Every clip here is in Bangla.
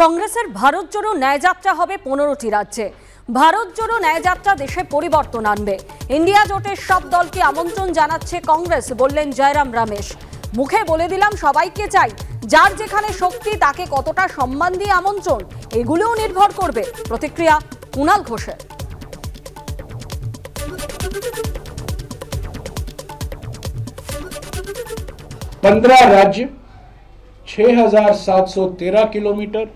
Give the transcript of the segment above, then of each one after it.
কংগ্রেসের ভারত জোড়ো ন্যায়যাত্রা হবে 15টি রাজ্যে। ভারত জোড়ো ন্যায়যাত্রা দেশে পরিবর্তন আনবে। ইন্ডিয়া জোটের সব দলকে আমন্ত্রণ জানাচ্ছে কংগ্রেস, বললেন জয়রাম রমেশ। মুখে বলে দিলাম সবাইকে চাই, যার যেখানে শক্তি তাকে কতটা সম্মান দিয়ে আমন্ত্রণ, এগুলোও নির্ভর করবে। প্রতিক্রিয়া কুণাল ঘোষের। 15 राज्य, 6,713 किलोमीटर,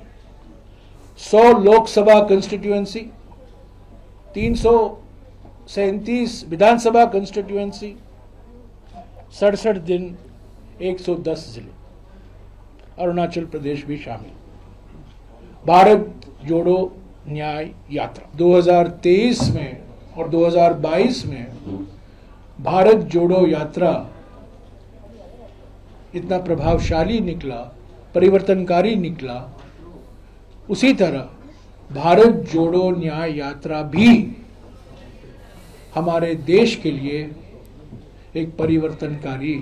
100 लोकसभा कंस्टिट्यूएंसी, 337 विधानसभा कंस्टिट्यूएंसी, 67 दिन, 110 जिले, अरुणाचल प्रदेश भी शामिल। भारत जोड़ो न्याय यात्रा 2023 में और 2022 में भारत जोड़ो यात्रा इतना प्रभावशाली निकला, परिवर्तनकारी निकला, उसी तरह भारत जोड़ो न्याय यात्रा भी हमारे देश के लिए एक परिवर्तनकारी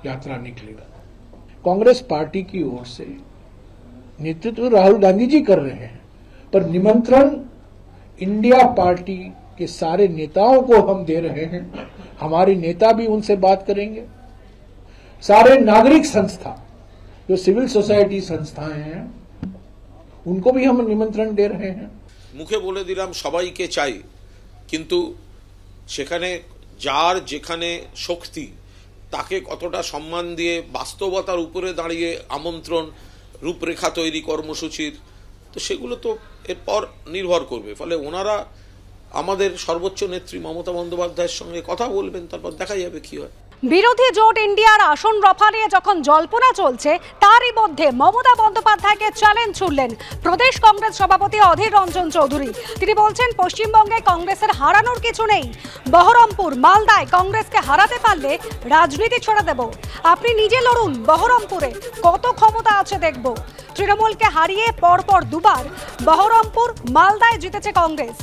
यात्रा निकलेगा। कांग्रेस पार्टी की ओर से नेतृत्व राहुल गांधी जी कर रहे हैं, पर निमंत्रण इंडिया पार्टी के सारे नेताओं को हम दे रहे हैं। हमारे नेता भी उनसे बात करेंगे। सारे नागरिक संस्था, जो सिविल सोसाइटी संस्थाएं हैं, उनको भी हम निमंत्रण दे रहे हैं। मुखे बोले दिलाम सबाइके चाই, किन्तु সেখানে যার যেখানে শক্তি তাকে কতটা সম্মান দিয়ে বাস্তবতার উপরে দাঁড়িয়ে আমন্ত্রণ, রূপরেখা তৈরি কর্মসূচির, তো সেগুলো তো এরপর নির্ভর করবে। ফলে ওনারা আমাদের সর্বোচ্চ নেত্রী মমতা বন্দ্যোপাধ্যায়ের সঙ্গে কথা বলবেন, তারপর দেখা যাবে কি হয়। বিরোধী জোট ইন্ডিয়ার আসন রফা নিয়ে যখন জল্পনা চলছে, তারই মধ্যে মমতা বন্দ্যোপাধ্যায়কে চ্যালেঞ্জ ছুড়লেন প্রদেশ কংগ্রেস সভাপতি অধীর রঞ্জন চৌধুরী। তিনি বলছেন, পশ্চিমবঙ্গে কংগ্রেসের হারানোর কিছু নেই। বহরমপুর, মালদায় কংগ্রেসকে হারাতে পারলে রাজনীতি ছেড়ে দেব। আপনি নিজে লড়ুন, বহরমপুরে কত ক্ষমতা আছে দেখব। তৃণমূলকে হারিয়ে পরপর দুবার বহরমপুর, মালদায় জিতেছে কংগ্রেস।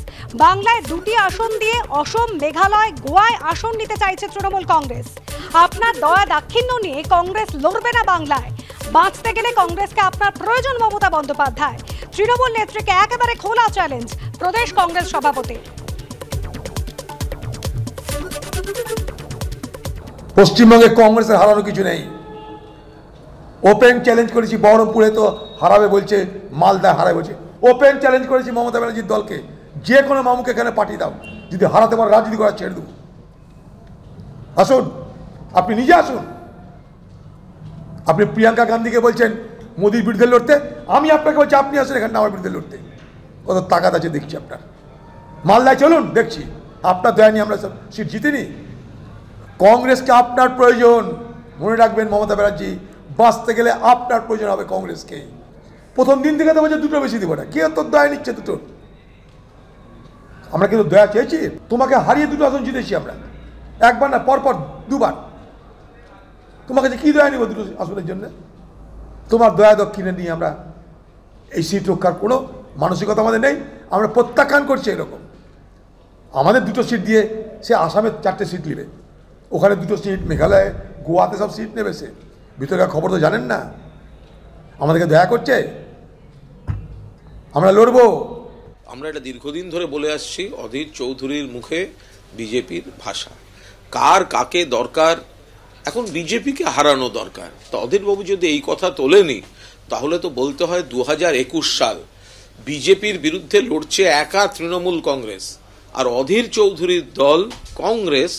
বাংলায় 2টি আসন দিয়ে অসম, মেঘালয়, গোয়ায় আসন নিতে চাইছে তৃণমূল কংগ্রেস। আপনার দয়া দাক্ষিণ্য নিয়ে কংগ্রেস লড়বে না বাংলায়। বাঁচতে গেলে কংগ্রেসকে আপনার প্রয়োজন মমতা বন্দ্যোপাধ্যায়। তৃণমূল নেত্রীকে একেবারে খোলা চ্যালেঞ্জ প্রদেশ কংগ্রেস সভাপতি। পশ্চিমবঙ্গে কংগ্রেসের হারানো কিছু নেই। ওপেন চ্যালেঞ্জ করেছি, বহরমপুরে তো হারাবে বলছে, মালদায় হারাবে বলছে। ওপেন চ্যালেঞ্জ করেছি মমতা ব্যানার্জির দলকে, যে কোনো মামুকে এখানে পাঠিয়ে দাও, যদি হারাতে পারো রাজনীতি করা ছেড়ে দেবো। আসুন, আপনি নিজে আসুন। আপনি প্রিয়াঙ্কা গান্ধীকে বলছেন মোদির বিরুদ্ধে লড়তে, আমি আপনাকে বলছি আপনি আসুন এখানে আমার বিরুদ্ধে লড়তে। কত তাকাত আছে দেখছি আপনার। মালদায় চলুন, দেখছি আপনার দয়া নিয়ে আমরা সব সিট জিতিনি। কংগ্রেসকে আপনার প্রয়োজন, মনে রাখবেন মমতা ব্যানার্জি, বাঁচতে গেলে আপনার প্রয়োজন হবে কংগ্রেসকে। প্রথম দিন থেকে তো বলছে 2টো বেশি দেবো না, কে তোর দয়া নিচ্ছে 2টো? আমরা কিন্তু দয়া চেয়েছি, তোমাকে হারিয়ে 2টো আসন জিতেছি আমরা, একবার না পরপর 2বার। তোমাকে যে কি দয়া নিব 2টো আসনের জন্য? তোমার দয়া দক্ষিণে নিয়ে আমরা এই সিট রক্ষার কোনো মানসিকতা আমাদের নেই। আমরা প্রত্যাখ্যান করছি এরকম। আমাদের 2টো সিট দিয়ে সে আসামে 4টে সিট নেবে, ওখানে 2টো সিট, মেঘালয়ে, গোয়াতে সব সিট নেবে সে। ভিতরকার খবর তো জানেন না। আমাদেরকে দয়া করছে, আমরা লড়বো। আমরা এটা দীর্ঘদিন ধরে বলে আসছি, অধীর চৌধুরীর মুখে বিজেপির ভাষা। কার কাকে দরকার, এখন বিজেপিকে হারানো দরকার। তো অধীরবাবু যদি এই কথা তোলেনি, তাহলে তো বলতে হয় 2021 সাল বিজেপির বিরুদ্ধে লড়ছে একা তৃণমূল কংগ্রেস, আর অধীর চৌধুরীর দল কংগ্রেস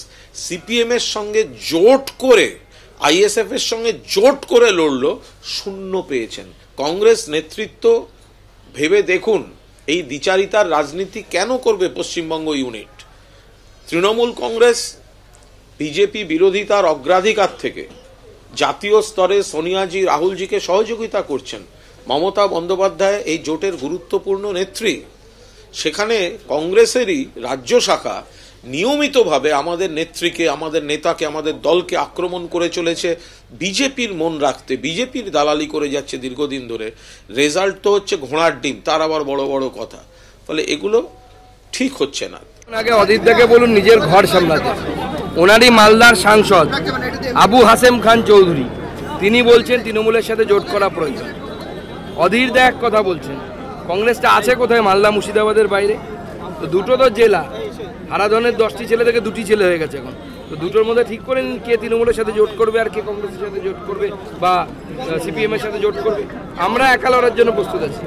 সিপিএম এর সঙ্গে জোট করে, আইএসএফ এর সঙ্গে জোট করে লড়লো, 0 পেয়েছেন। কংগ্রেস নেতৃত্ব ভেবে দেখুন, এই দ্বিচারিতার রাজনীতি কেন করবে পশ্চিমবঙ্গ ইউনিট? তৃণমূল কংগ্রেস বিজেপি বিরোধিতার অগ্রাধিকার থেকে জাতীয় স্তরে সোনিয়াজি, রাহুলজিকে সহযোগিতা করছেন। মমতা বন্দ্যোপাধ্যায় এই জোটের গুরুত্বপূর্ণ নেত্রী। সেখানে কংগ্রেসেরই রাজ্য শাখা নিয়মিতভাবে আমাদের নেত্রীকে, আমাদের নেতাকে, আমাদের দলকে আক্রমণ করে চলেছে বিজেপির মন রাখতে। বিজেপির দালালি করে যাচ্ছে দীর্ঘদিন ধরে। রেজাল্ট তো হচ্ছে ঘোড়ার ডিম, তার আবার বড় বড় কথা। ফলে এগুলো ঠিক হচ্ছে না। আগে অধীরদাকে বলুন নিজের ঘর সামলাতে। ওনারই মালদার সাংসদ আবু হাসেম খান চৌধুরী তিনি বলছেন তৃণমূলের সাথে জোট করা প্রয়োজন। অধীর দা এক কথা বলছেন, কংগ্রেসটা আছে কোথায়? মালদা মুর্শিদাবাদের বাইরে। তো দুটো তো জেলা, হারাধনের 10টি ছেলে থেকে 2টি ছেলে হয়ে গেছে এখন। তো দুটোর মধ্যে ঠিক করেন কে তৃণমূলের সাথে জোট করবে আর কে কংগ্রেসের সাথে জোট করবে বা সিপিএম এর সাথে জোট করবে। আমরা একা লড়ার জন্য প্রস্তুত আছি।